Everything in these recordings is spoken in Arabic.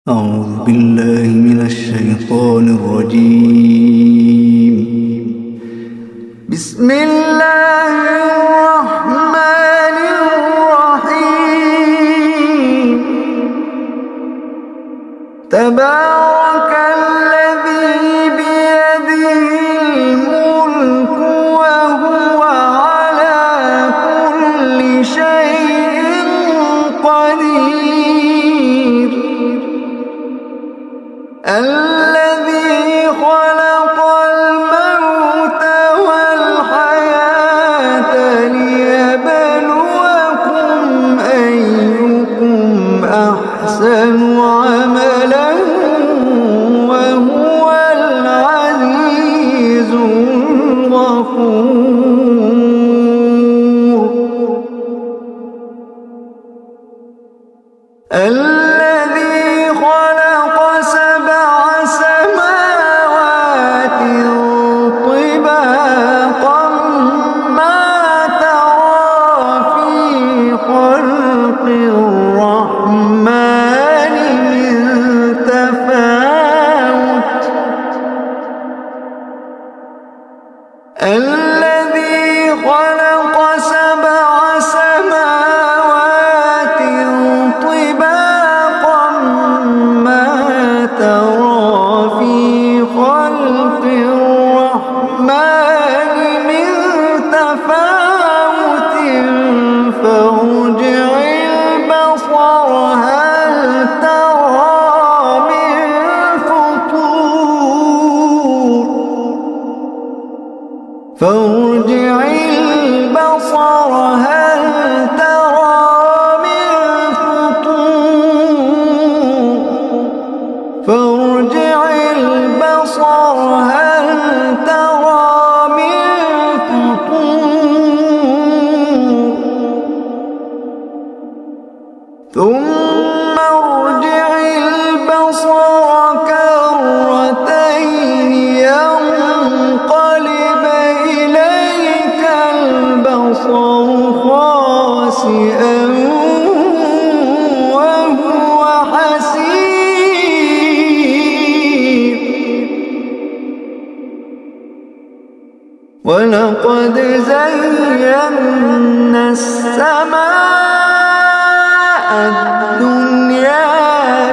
أعوذ بالله من الشيطان الرجيم. بسم الله الرحمن الرحيم. تبارك الذي بيده الملك وهو على كل شيء قدير. الذي خلق الموت والحياة ليبلوكم أيكم أحسن عملا وهو العزيز الغفور. الذي خلق سبع سماوات طباقا ما ترى في خلق الرحمن من تفاوت. الذي خلق سبع سماوات طباقا ما ترى في خلق الرحمن من تفاوت فارجع البصر هل ترى من فطور. فارجع البصر هل ترى من فطور. فارجع البصر هل ترى من فطور. ثم ارجع البصر كرتين ينقلب إليك البصر خاسئا وهو حسير. ولقد زينا السماء الدنيا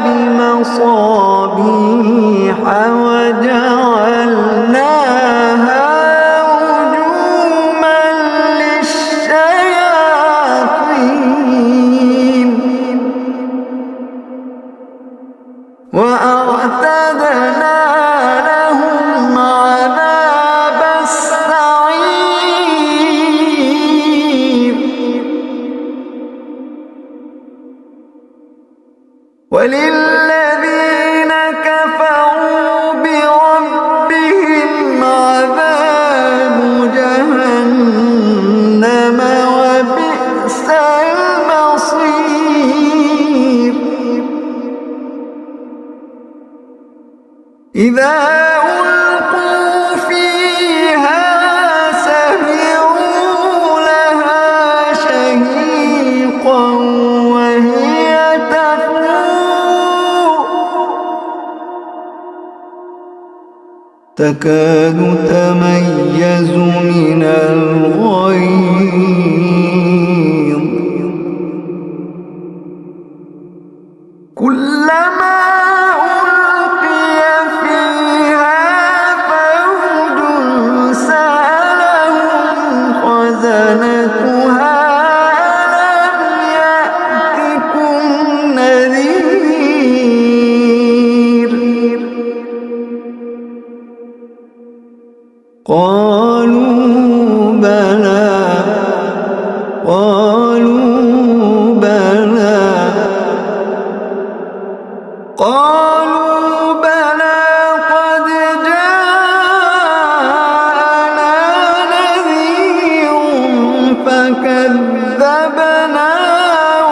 بمصابيح وجعلناها رجوما للشياطين وأعتدنا لهم عذاب السعير. وللذين كفروا بربهم عذاب جهنم وبئس المصير. إذا ألقوا فيها سمعوا لها شهيقا وهي تفور تكاد تميز من الغيظ. كلما ألقي فيها فوج سألهم خزنتها ألم يأتكم نذير. قالوا بلى. قالوا بلى. قالوا بلى قد جاءنا نذير فكذبنا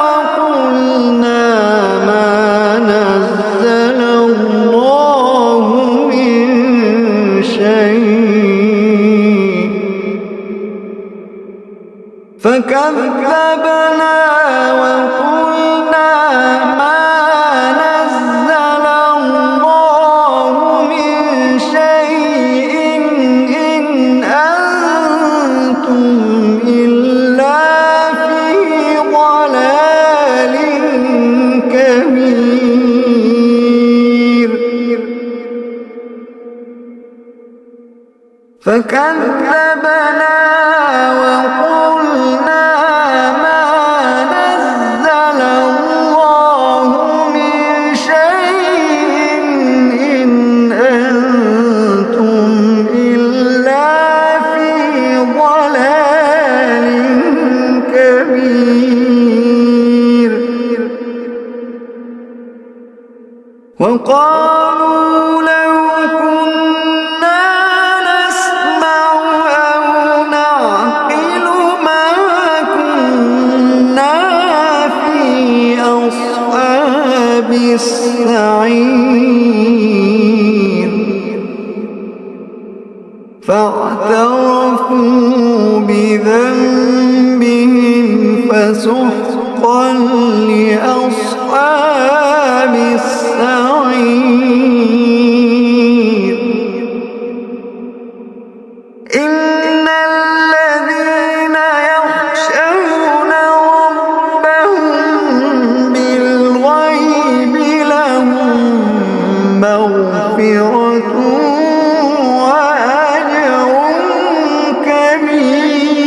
وقلنا ما نزل الله من شيء. فكذبنا وقلنا ما نزل فكذبنا وقلنا ما نزل الله من شيء إن أنتم إلا في ضلال كبير. وقالوا لو كنا نسمع أو نعقل ما كنا في أصحاب السعير. فاعترفوا بذنبهم فسحقا لأصحاب السعير. إن الذين يخشون ربهم بالغيب لهم مغفرة وأجر كبير.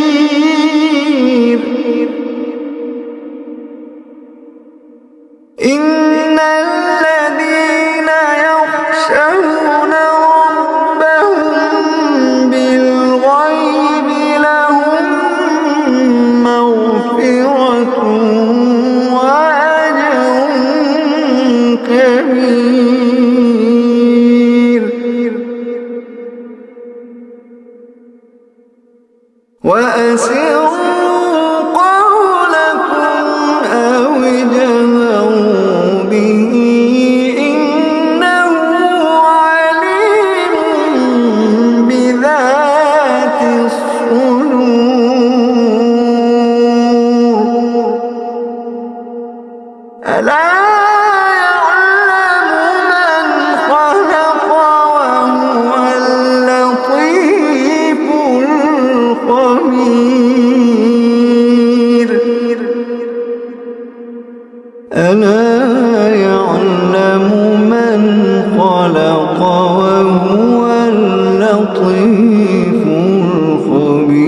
إن الذين يخشون ربهم بالغيب لهم مغفرة وأجر كبير. وأسروا قولكم أو اجهروا به إنه عليم بذات الصدور. ألا يعلم من خلق وهو اللطيف الخبير. ألا يعلم من خلق وهو اللطيف الخبير.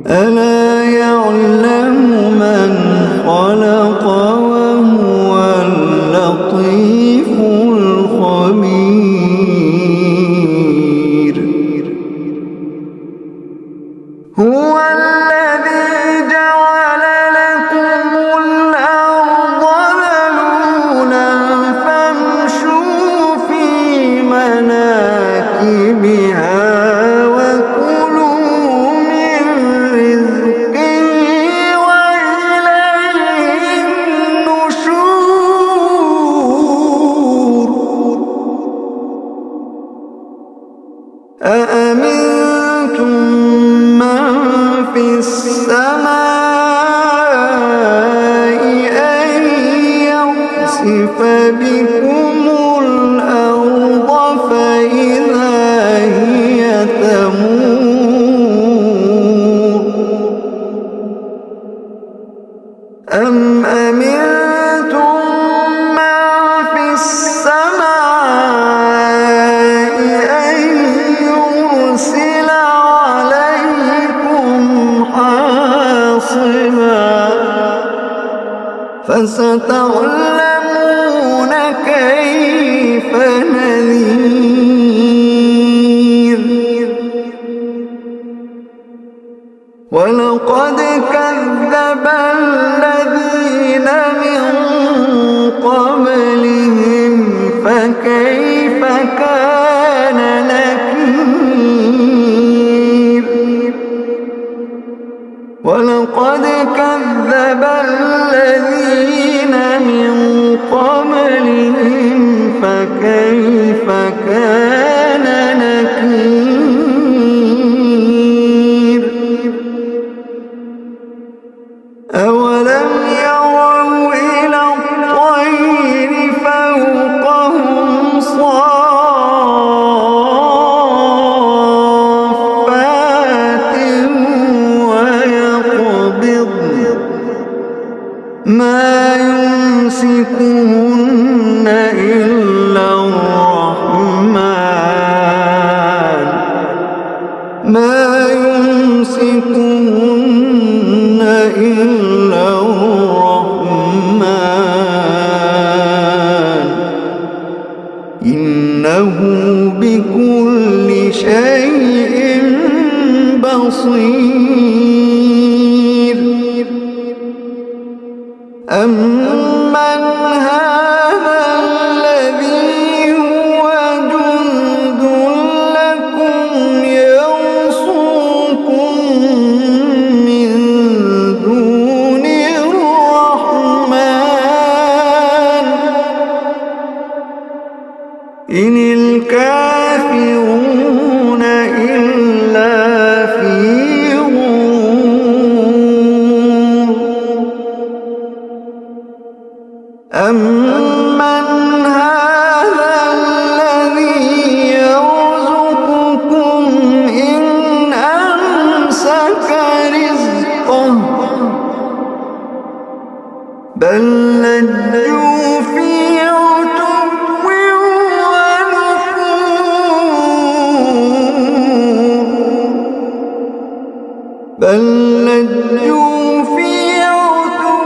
ألا يعلم من خلق وهو اللطيف الخبير. هو الذي جعل لكم الأرض ذلولا فامشوا في مناكبها وكلوا من رزقه وإليه النشور. أأمنتم من في السماء أن يخسف بكم الأرض فإذا هي تمور. أم أمنتم من في السماء أن يرسل عليكم حاصبا فستعلمون كيف نذير. ولقد كذب الذين من قبلهم فكيف كان نكير. ولقد كذب الذين من قبلهم فكيف كان نكير. أولم يروا إلى الطير فوقهم صافات ويقبضن ما يمسكهن إلا الرحمن شيء بصير أمن هذا الذي هو جند لكم يرصوكم من دون الرحمن إن الكافرون إلا في غرور أمن هذا الذي يرزقكم إن أمسك رزقه بل لجوا في عتو ونفور بل لجوا في عتو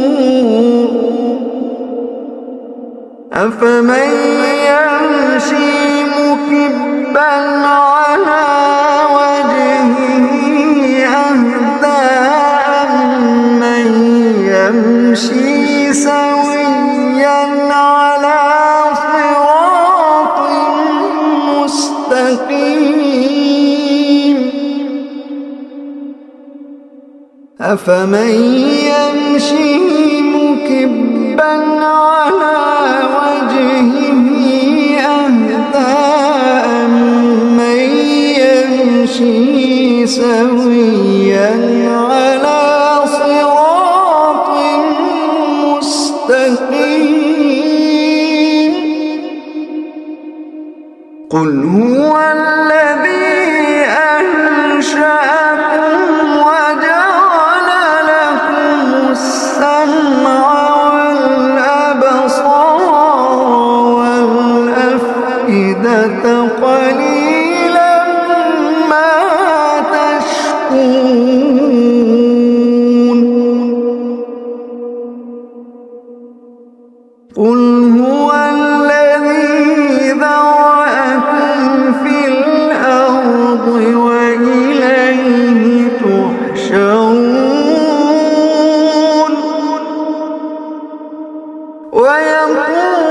ونفور أفمن يمشي مكبا على وجهه أهدى أمن يمشي سويا على صراط مستقيم أفمن يمشي مكبا على وجهه أهدى أمن يمشي سويا على صراط مستقيم قل هو الذي أنشأكم وجعل لكم السمع والأبصار والأفئدة قليلا ما تشكرون قل هو الذي ذرأكم في الأرض وإليه تحشرون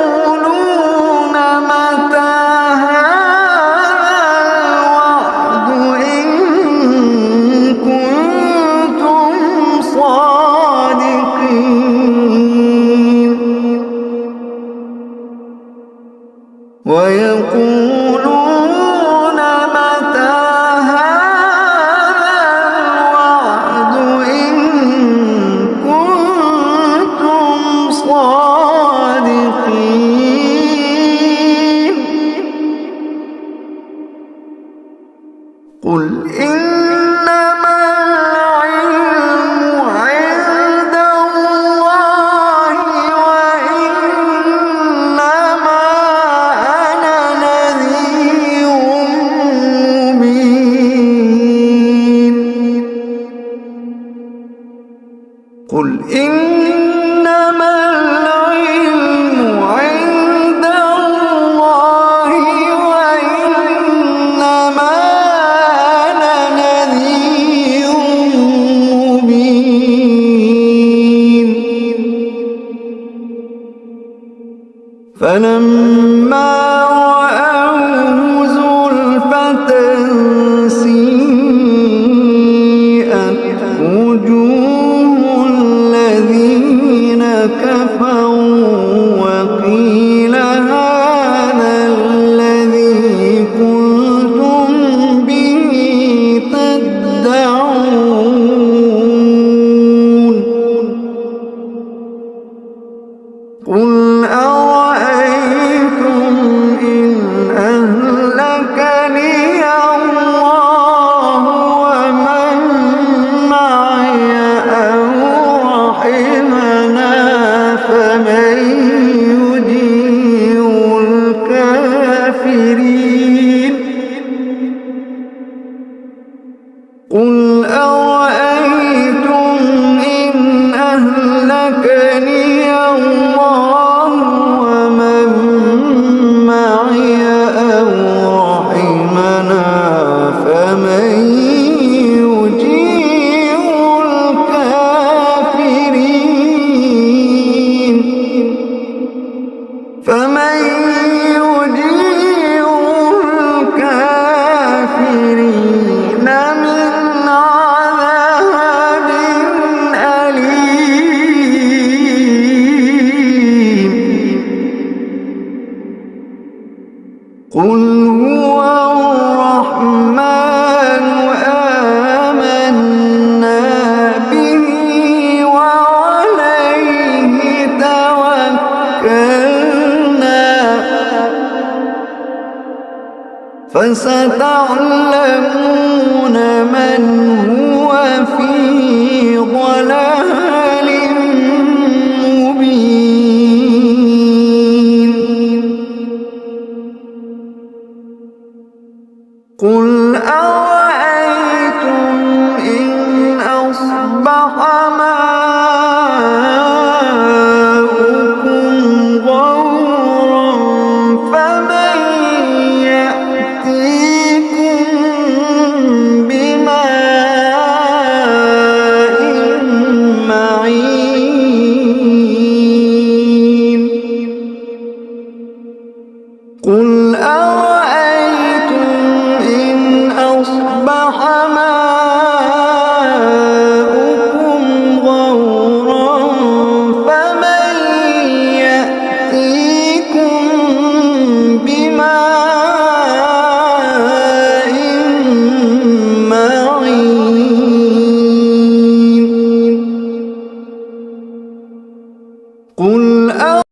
ويقولون متى هذا الوعد إن كنتم صادقين ويقولون متى هذا الوعد إن كنتم صادقين قل إنما العلم عند الله وإنما أنا نذير مبين قل إنما العلم عند الله وإنما أنا نذير مبين فلما رأوه زلفة سيئت وجوه الذين كفروا وقيل هذا الذي كنتم به تدعون قل أرأيتم فستعلمون من